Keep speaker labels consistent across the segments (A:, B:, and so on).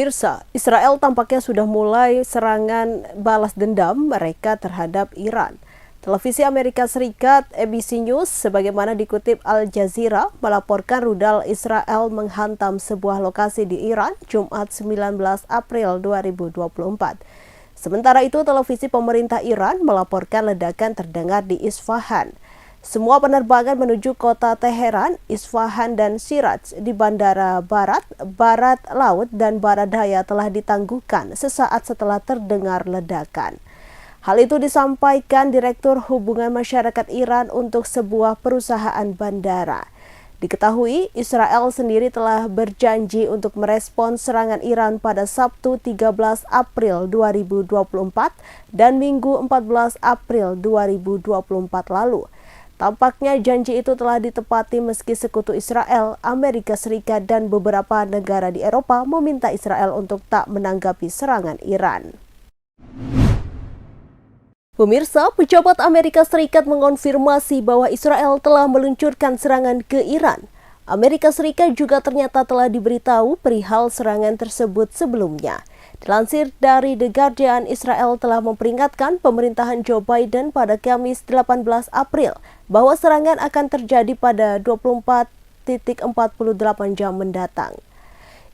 A: Pemirsa, Israel tampaknya sudah mulai serangan balas dendam mereka terhadap Iran. Televisi Amerika Serikat ABC News sebagaimana dikutip Al Jazeera melaporkan rudal Israel menghantam sebuah lokasi di Iran Jumat 19 April 2024. Sementara itu, televisi pemerintah Iran melaporkan ledakan terdengar di Isfahan. Semua penerbangan menuju kota Teheran, Isfahan, dan Shiraz di Bandara Barat, Barat Laut, dan Barat Daya telah ditangguhkan sesaat setelah terdengar ledakan. Hal itu disampaikan Direktur Hubungan Masyarakat Iran untuk sebuah perusahaan bandara. Diketahui, Israel sendiri telah berjanji untuk merespons serangan Iran pada Sabtu 13 April 2024 dan Minggu 14 April 2024 lalu. Tampaknya janji itu telah ditepati meski sekutu Israel, Amerika Serikat, dan beberapa negara di Eropa meminta Israel untuk tak menanggapi serangan Iran. Pemirsa, pejabat Amerika Serikat mengonfirmasi bahwa Israel telah meluncurkan serangan ke Iran. Amerika Serikat juga ternyata telah diberitahu perihal serangan tersebut sebelumnya. Dilansir dari The Guardian, Israel telah memperingatkan pemerintahan Joe Biden pada Kamis 18 April bahwa serangan akan terjadi pada 24.48 jam mendatang.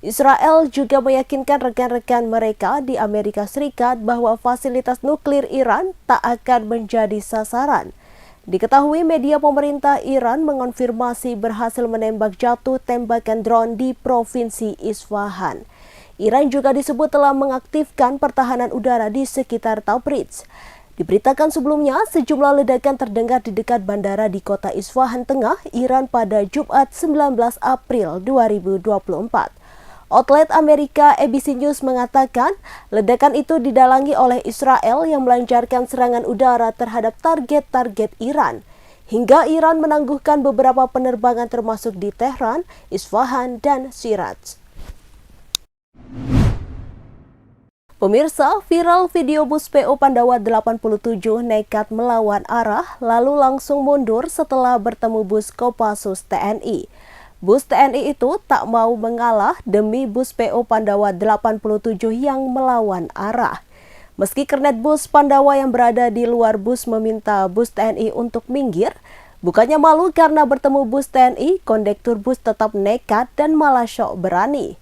A: Israel juga meyakinkan rekan-rekan mereka di Amerika Serikat bahwa fasilitas nuklir Iran tak akan menjadi sasaran. Diketahui media pemerintah Iran mengonfirmasi berhasil menembak jatuh tembakan drone di Provinsi Isfahan. Iran juga disebut telah mengaktifkan pertahanan udara di sekitar Tabriz. Diberitakan sebelumnya, sejumlah ledakan terdengar di dekat bandara di kota Isfahan Tengah, Iran pada Jumat 19 April 2024. Outlet Amerika ABC News mengatakan ledakan itu didalangi oleh Israel yang melancarkan serangan udara terhadap target-target Iran. Hingga Iran menangguhkan beberapa penerbangan termasuk di Tehran, Isfahan, dan Shiraz. Pemirsa, viral video bus PO Pandawa 87 nekat melawan arah lalu langsung mundur setelah bertemu bus Kopassus TNI. Bus TNI itu tak mau mengalah demi bus PO Pandawa 87 yang melawan arah. Meski kernet bus Pandawa yang berada di luar bus meminta bus TNI untuk minggir, bukannya malu karena bertemu bus TNI, kondektur bus tetap nekat dan malah syok berani.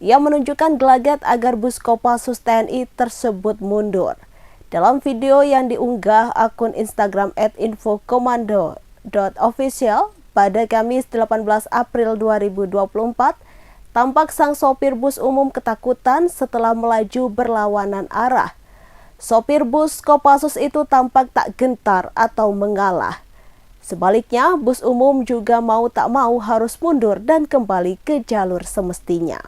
A: Ia menunjukkan gelagat agar bus Kopassus TNI tersebut mundur. Dalam video yang diunggah akun Instagram @infokomando.official pada Kamis 18 April 2024, tampak sang sopir bus umum ketakutan setelah melaju berlawanan arah. Sopir bus Kopassus itu tampak tak gentar atau mengalah. Sebaliknya, bus umum juga mau tak mau harus mundur dan kembali ke jalur semestinya.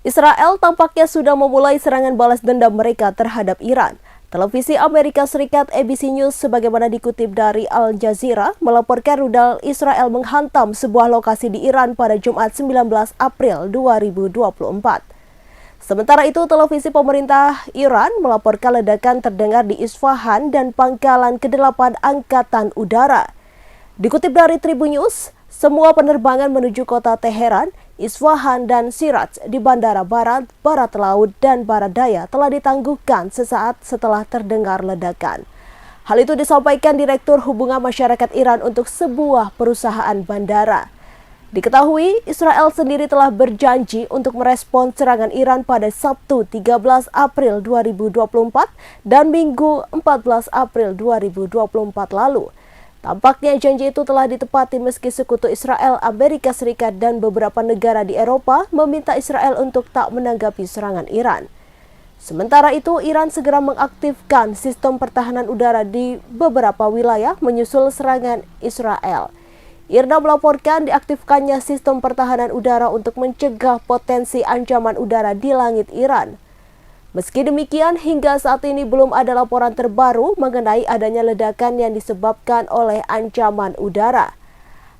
A: Israel tampaknya sudah memulai serangan balas dendam mereka terhadap Iran. Televisi Amerika Serikat ABC News sebagaimana dikutip dari Al Jazeera melaporkan rudal Israel menghantam sebuah lokasi di Iran pada Jumat 19 April 2024. Sementara itu, televisi pemerintah Iran melaporkan ledakan terdengar di Isfahan dan Pangkalan ke-8 Angkatan Udara. Dikutip dari Tribun News, semua penerbangan menuju kota Teheran, Isfahan, dan Shiraz di Bandara Barat, Barat Laut, dan Barat Daya telah ditangguhkan sesaat setelah terdengar ledakan. Hal itu disampaikan Direktur Hubungan Masyarakat Iran untuk sebuah perusahaan bandara. Diketahui, Israel sendiri telah berjanji untuk merespons serangan Iran pada Sabtu 13 April 2024 dan Minggu 14 April 2024 lalu. Tampaknya janji itu telah ditepati meski sekutu Israel, Amerika Serikat, dan beberapa negara di Eropa meminta Israel untuk tak menanggapi serangan Iran. Sementara itu, Iran segera mengaktifkan sistem pertahanan udara di beberapa wilayah menyusul serangan Israel. IRNA melaporkan diaktifkannya sistem pertahanan udara untuk mencegah potensi ancaman udara di langit Iran. Meski demikian, hingga saat ini belum ada laporan terbaru mengenai adanya ledakan yang disebabkan oleh ancaman udara.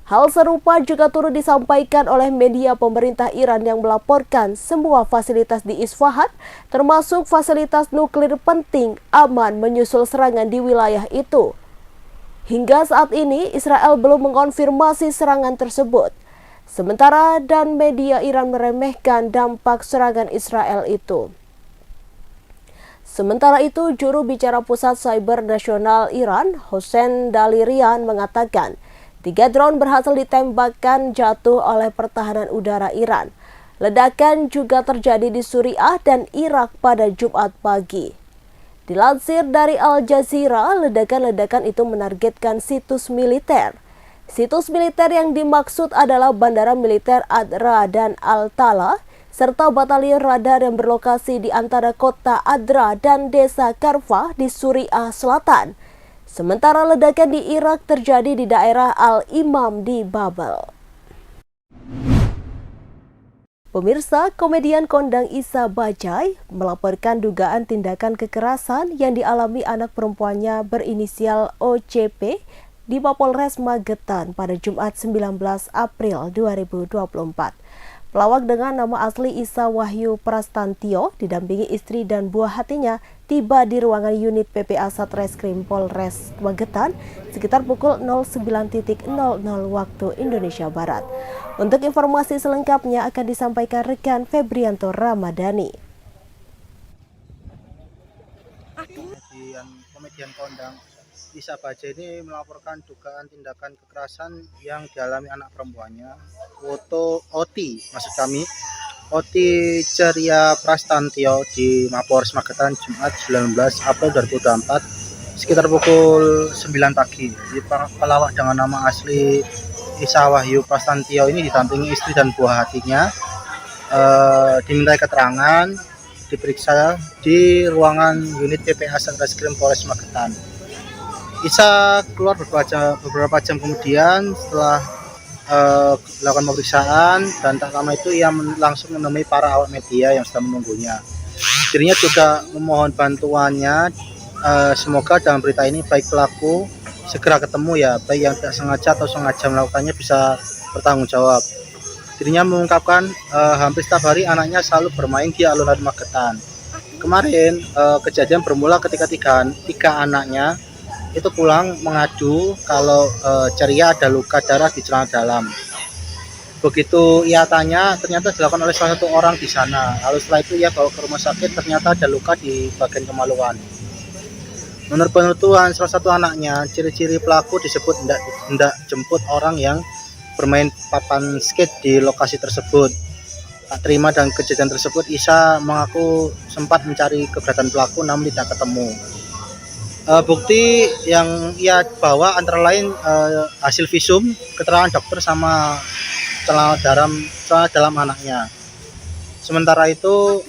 A: Hal serupa juga turut disampaikan oleh media pemerintah Iran yang melaporkan semua fasilitas di Isfahan, termasuk fasilitas nuklir penting, aman menyusul serangan di wilayah itu. Hingga saat ini, Israel belum mengonfirmasi serangan tersebut. Sementara dan media Iran meremehkan dampak serangan Israel itu. Sementara itu, juru bicara Pusat Cyber Nasional Iran, Hossein Dalirian, mengatakan 3 drone berhasil ditembakkan jatuh oleh pertahanan udara Iran. Ledakan juga terjadi di Suriah dan Irak pada Jumat pagi. Dilansir dari Al Jazeera, ledakan-ledakan itu menargetkan situs militer. Situs militer yang dimaksud adalah Bandara Militer Adra dan Al-Tala, serta batalion radar yang berlokasi di antara kota Adra dan desa Karfa di Suriah Selatan. Sementara ledakan di Irak terjadi di daerah Al-Imam di Babel. Pemirsa, komedian kondang Isa Bajai melaporkan dugaan tindakan kekerasan yang dialami anak perempuannya berinisial OCP di Mapolres Magetan pada Jumat 19 April 2024. Pelawak dengan nama asli Isa Wahyu Prastantio didampingi istri dan buah hatinya tiba di ruangan unit PPA Satreskrim Polres Magetan sekitar pukul 09.00 waktu Indonesia Barat. Untuk informasi selengkapnya akan disampaikan rekan Febrianto Ramadhani.
B: Komedian kondang Isa Bajai ini melaporkan dugaan tindakan kekerasan yang dialami anak perempuannya, Oti Ceria Prastantio di Mapolres Magetan Jumat 19 April 2024 sekitar pukul 9 pagi. Pelawak dengan nama asli Isa Wahyu Prastantio ini didampingi istri dan buah hatinya dimintai keterangan, diperiksa di ruangan unit PPA Satreskrim Polres Magetan. Isa keluar beberapa jam kemudian setelah dilakukan pemeriksaan, dan tak lama itu ia langsung menemui para awak media yang sedang menunggunya. Dirinya juga memohon bantuannya, semoga dalam berita ini baik pelaku segera ketemu ya, baik yang tidak sengaja atau sengaja melakukannya bisa bertanggung jawab. Dirinya mengungkapkan hampir setiap hari anaknya selalu bermain di alun-alun Magetan. Kemarin kejadian bermula ketika tiga anaknya itu pulang mengadu kalau Ceria ada luka darah di celana dalam. Begitu ia tanya, ternyata dilakukan oleh salah satu orang di sana. Lalu setelah itu ia bawa ke rumah sakit, ternyata ada luka di bagian kemaluan. Menurut penuturan salah satu anaknya, ciri-ciri pelaku disebut hendak jemput orang yang bermain papan skate di lokasi tersebut. Tak terima dengan kejadian tersebut, Isa mengaku sempat mencari keberadaan pelaku namun tidak ketemu. Bukti yang ia bawa antara lain hasil visum, keterangan dokter, sama celana dalam anaknya. Sementara itu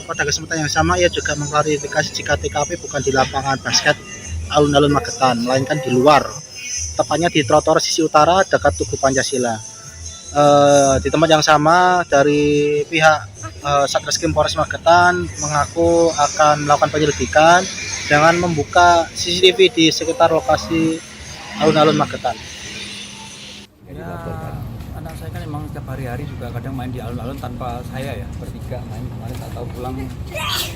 B: pada kesempatan yang sama ia juga mengklarifikasi jika TKP bukan di lapangan basket alun-alun Magetan, melainkan di luar, tepatnya di trotoar sisi utara dekat Tugu Pancasila. Di tempat yang sama, dari pihak Satreskrim Polres Magetan mengaku akan melakukan penyelidikan dengan membuka CCTV di sekitar lokasi alun-alun Magetan.
C: Ya, anak saya kan emang setiap hari-hari juga kadang main di alun-alun tanpa saya ya, bertiga main. Kemarin tak tahu pulang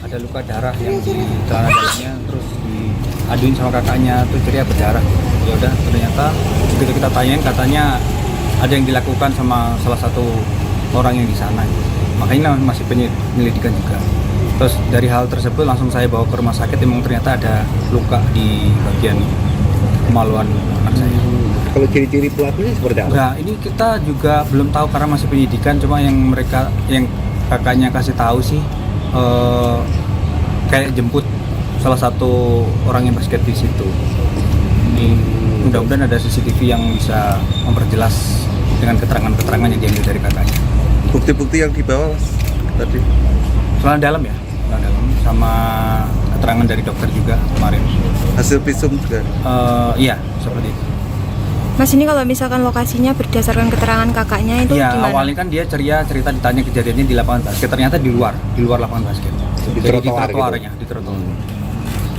C: ada luka darah yang di celana dalamnya, terus diaduin sama kakaknya, terus ceria berdarah. Ya udah, ternyata begitu kita tanyain katanya ada yang dilakukan sama salah satu orang yang di sana. Makanya masih penyelidikan juga. Terus dari hal tersebut langsung saya bawa ke rumah sakit, emang ternyata ada luka di bagian kemaluan anak saya.
D: Kalau ciri-ciri pelakunya seperti apa?
C: Nah, ini kita juga belum tahu karena masih penyidikan. Cuma yang kakaknya kasih tahu sih kayak jemput salah satu orang yang basket di situ. Ini mudah-mudahan ada CCTV yang bisa memperjelas dengan keterangan-keterangan yang diambil dari kakaknya.
D: Bukti-bukti yang dibawa tadi?
C: Celana dalam ya, celana dalam, sama keterangan dari dokter juga kemarin.
D: Hasil visum juga?
C: Iya, seperti itu.
E: Mas, ini kalau misalkan lokasinya berdasarkan keterangan kakaknya itu
C: ya,
E: gimana?
C: Awalnya kan dia cerita ditanya kejadiannya di lapangan basket, ternyata di luar lapangan basket.
D: Di trotoarnya.
C: Di trotoar.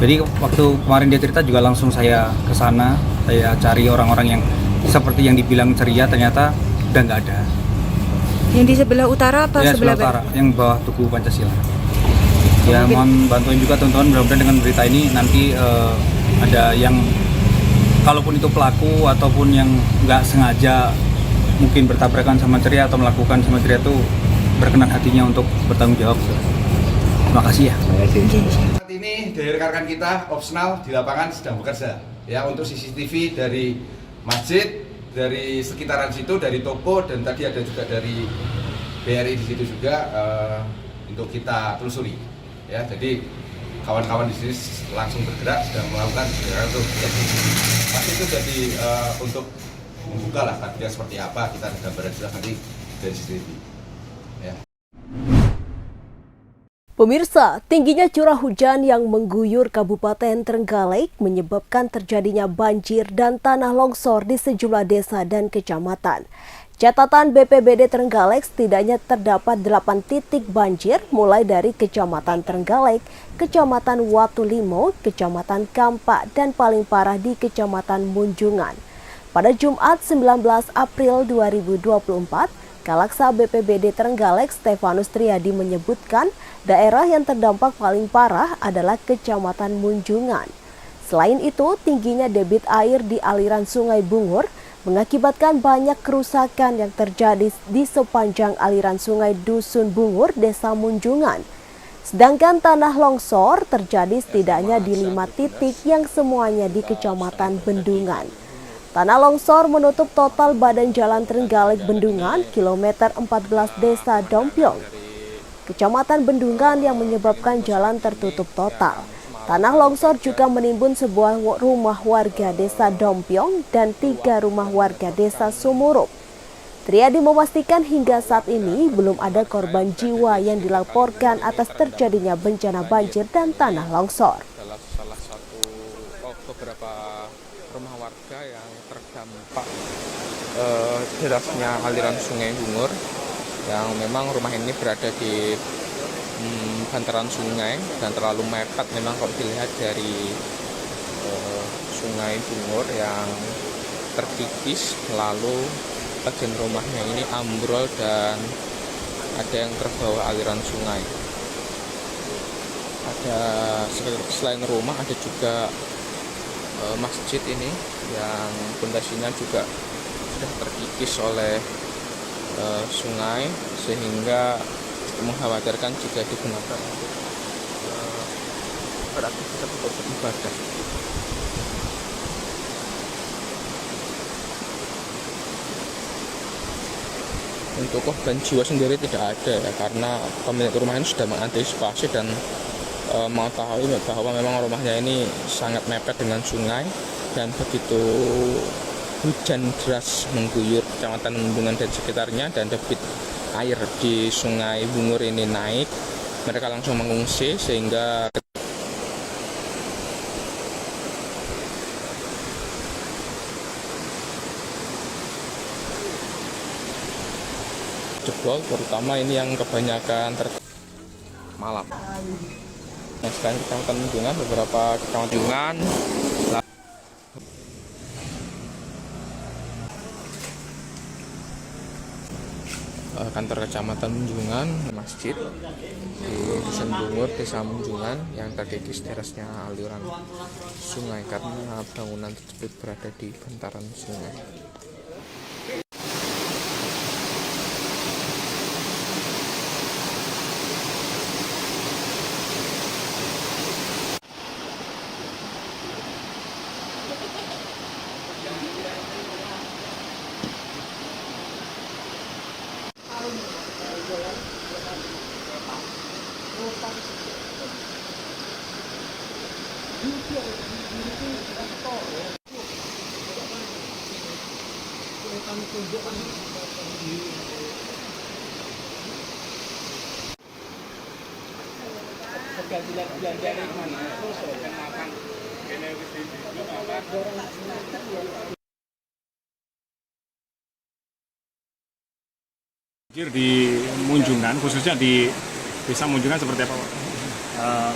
C: Jadi waktu kemarin dia cerita juga langsung saya ke sana, saya cari orang-orang yang seperti yang dibilang ceria, ternyata udah nggak ada.
E: Yang di sebelah utara atau
C: Ya,
E: sebelah
C: utara, yang bawah Tugu Pancasila. Ya, mohon bantuin juga teman-teman, mudah-mudahan dengan berita ini nanti ada yang, kalaupun itu pelaku ataupun yang nggak sengaja mungkin bertabrakan sama ceria atau melakukan sama ceria itu berkenan hatinya untuk bertanggung jawab. Terima kasih ya.
F: Saat ini dari rekan-rekan kita opsional di lapangan sedang bekerja ya untuk CCTV dari masjid, dari sekitaran situ, dari toko, dan tadi ada juga dari BRI di situ juga untuk kita telusuri ya. Jadi kawan-kawan di sini langsung bergerak sedang melakukan untuk masih itu jadi untuk membuka lah tadinya seperti apa, kita ada gambaran jelas nanti dari CCTV ya.
A: Pemirsa, tingginya curah hujan yang mengguyur Kabupaten Trenggalek menyebabkan terjadinya banjir dan tanah longsor di sejumlah desa dan kecamatan. Catatan BPBD Trenggalek setidaknya terdapat 8 titik banjir mulai dari Kecamatan Trenggalek, Kecamatan Watulimo, Kecamatan Kampak, dan paling parah di Kecamatan Munjungan. Pada Jumat 19 April 2024, Kalaksa BPBD Trenggalek Stefanus Triadi menyebutkan daerah yang terdampak paling parah adalah Kecamatan Munjungan. Selain itu, tingginya debit air di aliran Sungai Bungur mengakibatkan banyak kerusakan yang terjadi di sepanjang aliran Sungai Dusun Bungur, Desa Munjungan. Sedangkan tanah longsor terjadi setidaknya di 5 titik yang semuanya di Kecamatan Bendungan. Tanah longsor menutup total badan jalan Trenggalek Bendungan, kilometer 14 Desa Dompiong, Kecamatan Bendungan yang menyebabkan jalan tertutup total. Tanah longsor juga menimbun sebuah rumah warga Desa Dompiong dan 3 rumah warga Desa Sumurup. Triadi memastikan hingga saat ini belum ada korban jiwa yang dilaporkan atas terjadinya bencana banjir dan tanah longsor.
G: Salah satu beberapa rumah warga yang terdampak derasnya aliran Sungai Bungur, yang memang rumah ini berada di bantaran sungai dan terlalu mepet memang kalau dilihat dari Sungai Bungur yang terkikis, lalu bagian rumahnya ini ambrol dan ada yang terbawa aliran sungai. Ada selain rumah ada juga masjid ini yang pondasinya juga sudah terkikis oleh sungai sehingga mengkhawatirkan jika digunakan untuk beraktivitas untuk beribadah. Untuk korban jiwa sendiri tidak ada ya, karena pemilik rumah ini sudah mengantisipasi dan mengetahui bahwa memang rumahnya ini sangat mepet dengan sungai, dan begitu hujan deras mengguyur Kecamatan Bendungan dan sekitarnya dan debit air di Sungai Bungur ini naik, mereka langsung mengungsi sehingga jebol, terutama ini yang kebanyakan malam. Nah, selain Kecamatan Bendungan, beberapa Kecamatan Bendungan, kantor Kecamatan Munjungan, masjid di Dusun Bungur, Desa Munjungan yang terkikis derasnya aliran sungai karena bangunan tersebut berada di bantaran sungai.
H: Banjir di Munjungan, khususnya di Desa Munjungan seperti apa, Pak?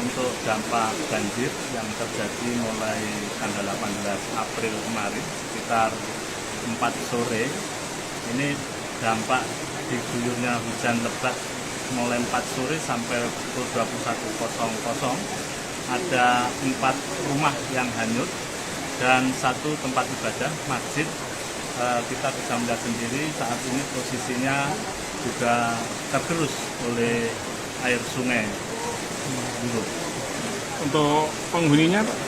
I: Untuk dampak banjir yang terjadi mulai tanggal 18 April kemarin sekitar 4 sore, ini dampak diguyurnya hujan lebat mulai 4 sore sampai pukul 21.00 ada 4 rumah yang hanyut dan 1 tempat ibadah masjid kita bisa melihat sendiri saat ini posisinya juga tergerus oleh air sungai.
H: Untuk penghuninya, Pak?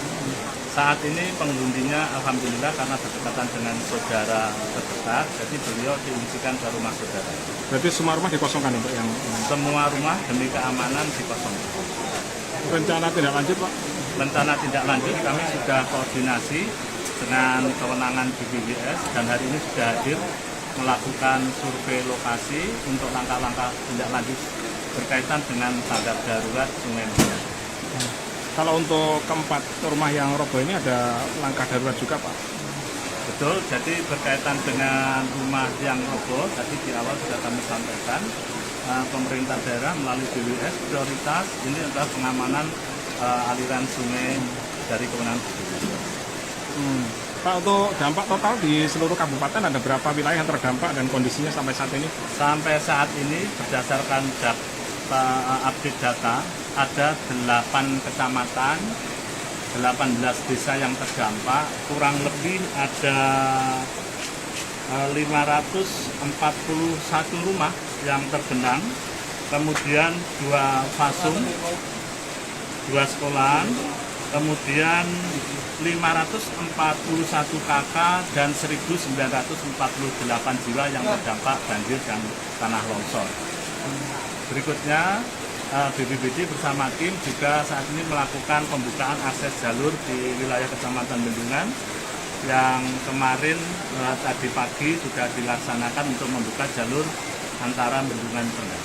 I: Saat ini penghuninya alhamdulillah karena berdekatan dengan saudara terdekat, jadi beliau diungsikan ke rumah saudara.
H: Berarti semua rumah dikosongkan untuk yang
I: Semua rumah demi keamanan dikosongkan.
H: rencana tindak lanjut, Pak?
I: Rencana tindak lanjut kami sudah koordinasi dengan kewenangan BPWS dan hari ini sudah hadir melakukan survei lokasi untuk langkah-langkah tindak lanjut berkaitan dengan tanggap darurat Sungai Muria.
H: Kalau untuk keempat rumah yang roboh ini ada langkah darurat juga, Pak?
I: Betul, jadi berkaitan dengan rumah yang roboh, tadi di awal sudah kami sampaikan, pemerintah daerah melalui BWS prioritas ini adalah pengamanan aliran sungai dari kewenangan BWS.
H: Pak, untuk dampak total di seluruh kabupaten ada berapa wilayah yang terdampak dan kondisinya sampai saat ini?
I: Sampai saat ini berdasarkan update data, ada 8 kecamatan, 18 desa yang terdampak, kurang lebih ada 541 rumah yang tergenang, kemudian 2 fasum, 2 sekolahan, kemudian 541 KK dan 1.948 jiwa yang terdampak banjir dan tanah longsor. Berikutnya, BPBD bersama tim juga saat ini melakukan pembukaan akses jalur di wilayah Kecamatan Bendungan yang kemarin tadi pagi sudah dilaksanakan untuk membuka jalur antara Bendungan Tengah.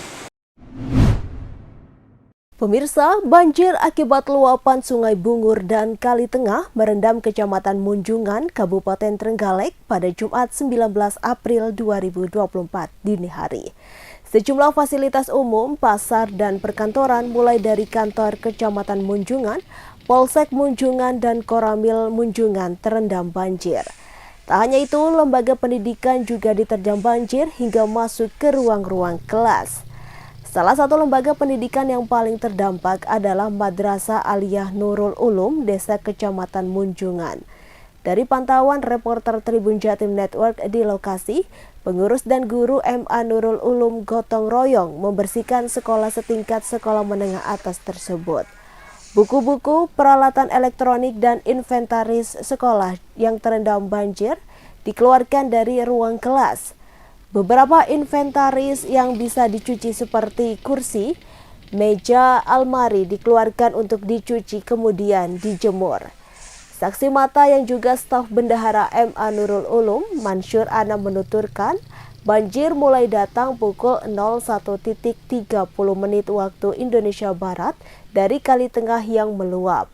A: Pemirsa, banjir akibat luapan Sungai Bungur dan Kali Tengah merendam Kecamatan Munjungan, Kabupaten Trenggalek pada Jumat 19 April 2024 dini hari. Sejumlah fasilitas umum, pasar, dan perkantoran mulai dari kantor Kecamatan Munjungan, Polsek Munjungan, dan Koramil Munjungan terendam banjir. Tak hanya itu, lembaga pendidikan juga diterjang banjir hingga masuk ke ruang-ruang kelas. Salah satu lembaga pendidikan yang paling terdampak adalah Madrasah Aliyah Nurul Ulum, Desa Kecamatan Munjungan. Dari pantauan reporter Tribun Jatim Network di lokasi, pengurus dan guru MA Nurul Ulum gotong royong membersihkan sekolah setingkat sekolah menengah atas tersebut. Buku-buku, peralatan elektronik, dan inventaris sekolah yang terendam banjir dikeluarkan dari ruang kelas. Beberapa inventaris yang bisa dicuci seperti kursi, meja, almari dikeluarkan untuk dicuci kemudian dijemur. Saksi mata yang juga staf bendahara MA Nurul Ulum, Mansur Anam menuturkan, banjir mulai datang pukul 01.30 waktu Indonesia Barat dari Kali Tengah yang meluap.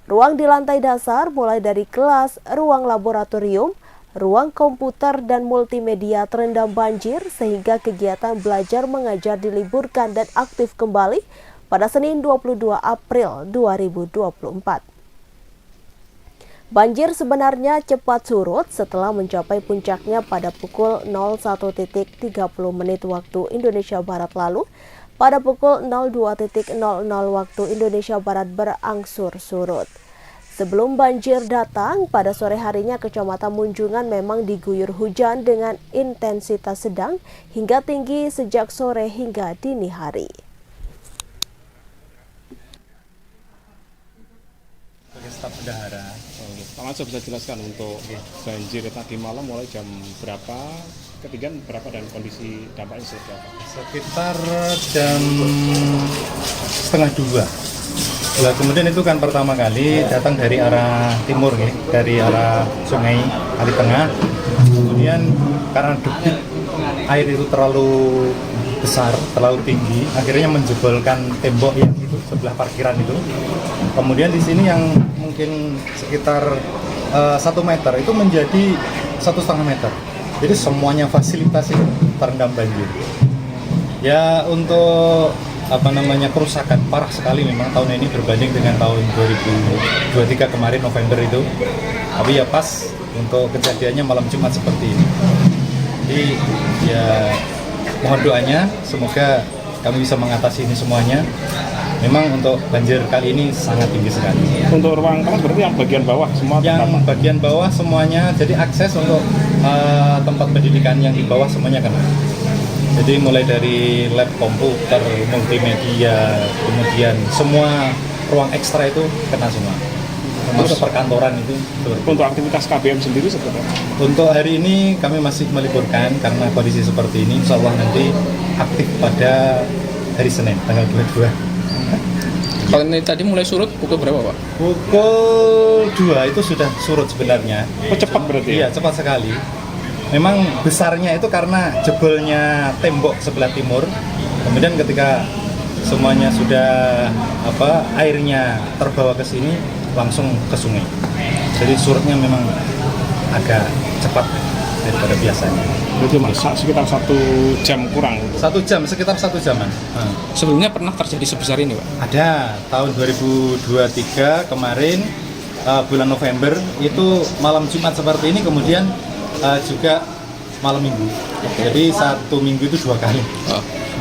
A: Ruang di lantai dasar mulai dari kelas, ruang laboratorium, ruang komputer dan multimedia terendam banjir sehingga kegiatan belajar mengajar diliburkan dan aktif kembali pada Senin 22 April 2024. Banjir sebenarnya cepat surut setelah mencapai puncaknya pada pukul 01.30 waktu Indonesia Barat lalu. Pada pukul 02.00 waktu Indonesia Barat berangsur surut. Sebelum banjir datang, pada sore harinya Kecamatan Munjungan memang diguyur hujan dengan intensitas sedang hingga tinggi sejak sore hingga dini hari.
H: Sebagai staf bendahara, Pak Mansur bisa jelaskan untuk banjir tadi malam mulai jam berapa, ketinggian berapa dan kondisi dampaknya seperti apa?
B: Sekitar jam 1:30. Nah, kemudian itu kan pertama kali datang dari arah timur, ya, dari arah Sungai Kali Tengah. Kemudian karena debit air itu terlalu besar, terlalu tinggi, akhirnya menjebolkan tembok yang itu sebelah parkiran itu. Kemudian di sini yang mungkin sekitar 1 meter itu menjadi 1,5 meter. Jadi semuanya fasilitas itu terendam banjir. Ya untuk kerusakan parah sekali memang tahun ini berbanding dengan tahun 2023 kemarin November itu. Tapi ya pas untuk kejadiannya malam Jumat seperti ini. Jadi ya mohon doanya semoga kami bisa mengatasi ini semuanya
J: memang untuk banjir kali ini sangat tinggi sekali.
H: Untuk ruang kelas berarti yang bagian bawah semua
J: Yang
H: terdampak?
J: bagian bawah semuanya, jadi akses untuk tempat pendidikan yang di bawah semuanya kena. Jadi mulai dari lab komputer, multimedia, kemudian semua ruang ekstra itu kena semua. Termasuk perkantoran itu.
H: Untuk aktivitas KBM sendiri seperti apa?
J: Untuk hari ini kami masih meliburkan karena kondisi seperti ini. Insya Allah nanti aktif pada hari Senin, tanggal 22.
G: Kalau ini tadi mulai surut pukul berapa, Pak?
J: Pukul 2 itu sudah surut sebenarnya.
H: Oh, cepat berarti?
J: Iya, cepat sekali. Memang besarnya itu karena jebolnya tembok sebelah timur. Kemudian ketika semuanya sudah airnya terbawa ke sini, langsung ke sungai. Jadi surutnya memang agak cepat daripada biasanya.
H: Berarti sekitar 1 jam kurang?
J: 1 jam, sekitar 1 jaman.
G: Sebelumnya pernah terjadi sebesar ini, Pak?
J: Ada, tahun 2023 kemarin bulan November itu malam Jumat seperti ini, kemudian juga malam Minggu. Jadi 1 minggu itu 2 kali.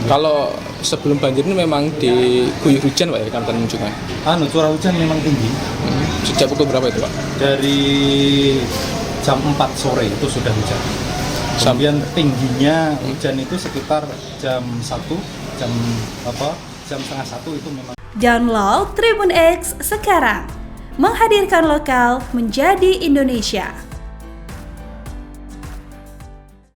G: Kalau sebelum banjir ini memang diguyur hujan, Pak, ya, Kalimantan Sungai?
J: Curah hujan memang tinggi.
G: Sejak pukul berapa itu, Pak?
J: Dari jam 4 sore itu sudah hujan. Kemudian tingginya hujan itu sekitar jam 1, jam setengah 1 itu memang.
K: Download Tribun X sekarang, menghadirkan lokal menjadi Indonesia.